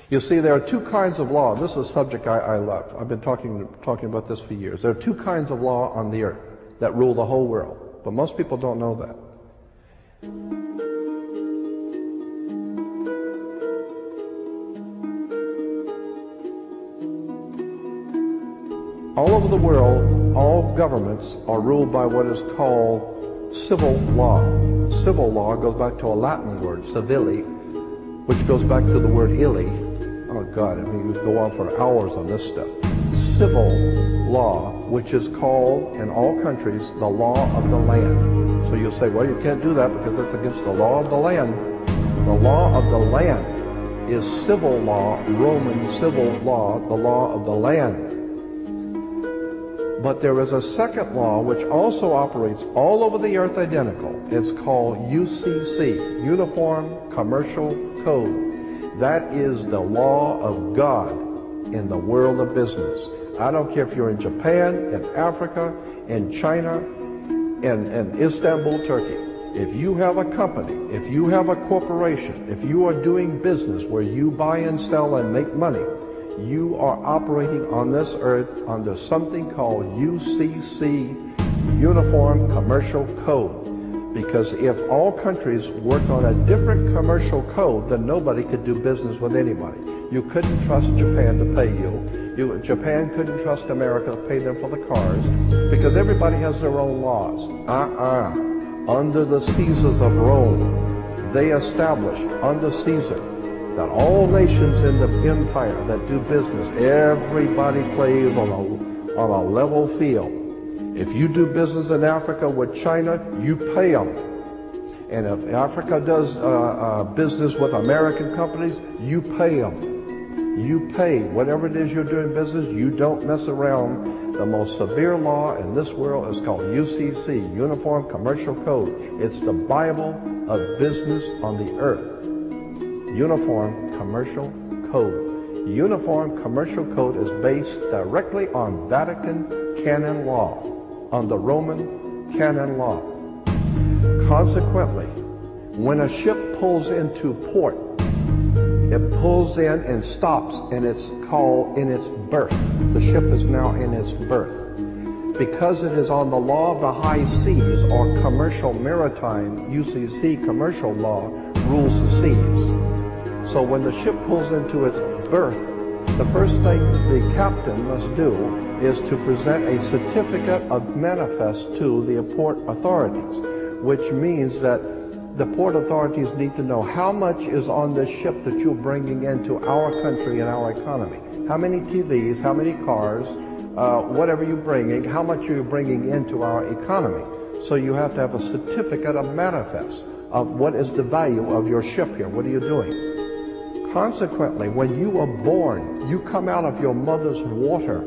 You see, there are two kinds of law. This is a subject I love. I've been talking about this for years. There are two kinds of law on the earth that rule the whole world, but most people don't know that. All over the world, all governments are ruled by what is called civil law. Civil law goes back to a Latin word, civili, which goes back to the word illi. Oh God, I mean, we could go on for hours on this stuff. Civil law, which is called in all countries the law of the land. So you'll say, well, you can't do that because it's against the law of the land. The law of the land is civil law, Roman civil law, the law of the land. But there is a second law which also operates all over the earth identical. It's called UCC, Uniform Commercial Code. That is the law of God in the world of business. I don't care if you're in Japan, in Africa, in China, in Istanbul, Turkey. If you have a company, if you have a corporation, if you are doing business where you buy and sell and make money, you are operating on this earth under something called UCC, Uniform Commercial Code. Because if all countries worked on a different commercial code, then nobody could do business with anybody. You couldn't trust Japan to pay you. Japan couldn't trust America to pay them for the cars, because everybody has their own laws. Under the Caesars of Rome, they established under Caesar that all nations in the empire that do business, everybody plays on a level field. If you do business in Africa with China, you pay them. And if Africa does business with American companies, you pay them. You pay whatever it is you're doing business. You don't mess around. The most severe law in this world is called UCC, Uniform Commercial Code. It's the Bible of business on the earth. Uniform Commercial Code. Uniform Commercial Code is based directly on Vatican canon law, on the Roman canon law. Consequently, when a ship pulls into port, it pulls in and stops, and it's called in its berth. The ship is now in its berth. Because it is on the law of the high seas, or commercial maritime, UCC commercial law, rules the seas. So when the ship pulls into its berth, the first thing the captain must do is to present a certificate of manifest to the port authorities, which means that the port authorities need to know how much is on this ship that you're bringing into our country and our economy. How many TVs, how many cars, whatever you're bringing, how much you're bringing into our economy. So you have to have a certificate of manifest of what is the value of your ship here. What are you doing? Consequently, when you are born, you come out of your mother's water.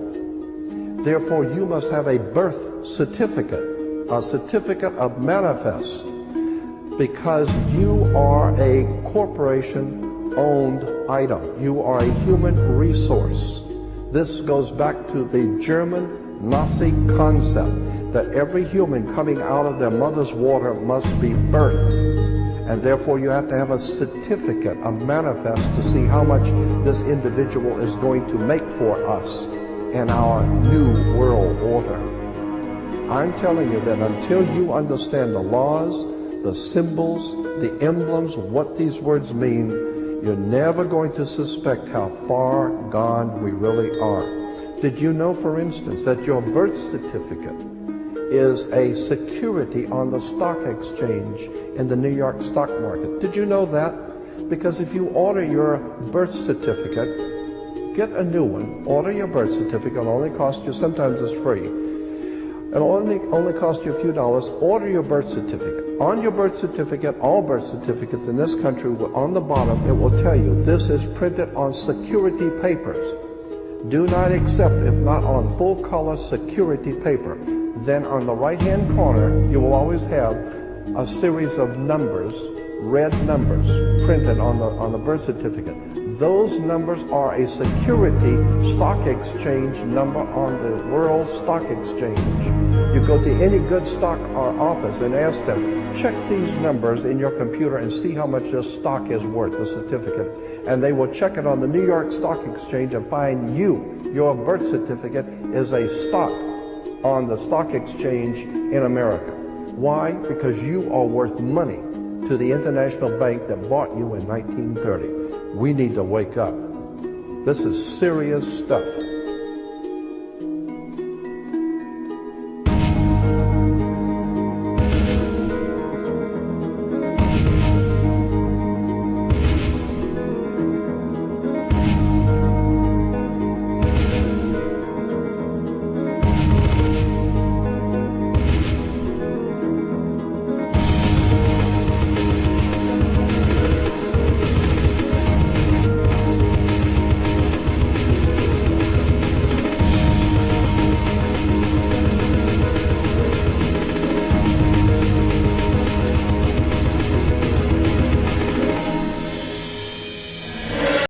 Therefore, you must have a birth certificate, a certificate of manifest, because you are a corporation-owned item. You are a human resource. This goes back to the German Nazi concept that every human coming out of their mother's water must be birthed. And therefore you have to have a certificate, a manifest, to see how much this individual is going to make for us in our new world order. I'm telling you that until you understand the laws, the symbols, the emblems, what these words mean, you're never going to suspect how far gone we really are. Did you know, for instance, that your birth certificate is a security on the stock exchange in the New York stock market? Did you know that? Because if you order your birth certificate, get a new one, order your birth certificate, it'll only cost you, sometimes it's free, it'll only cost you a few dollars. Order your birth certificate. On your birth certificate, all birth certificates in this country, on the bottom, it will tell you this is printed on security papers. Do not accept if not on full color security paper. Then on the right-hand corner, you will always have a series of numbers, red numbers, printed on the birth certificate. Those numbers are a security stock exchange number on the World Stock Exchange. You go to any good stock office and ask them, check these numbers in your computer and see how much this stock is worth, the certificate. And they will check it on the New York Stock Exchange and find your birth certificate is a stock on the stock exchange in America. Why? Because you are worth money to the international bank that bought you in 1930. We need to wake up. This is serious stuff.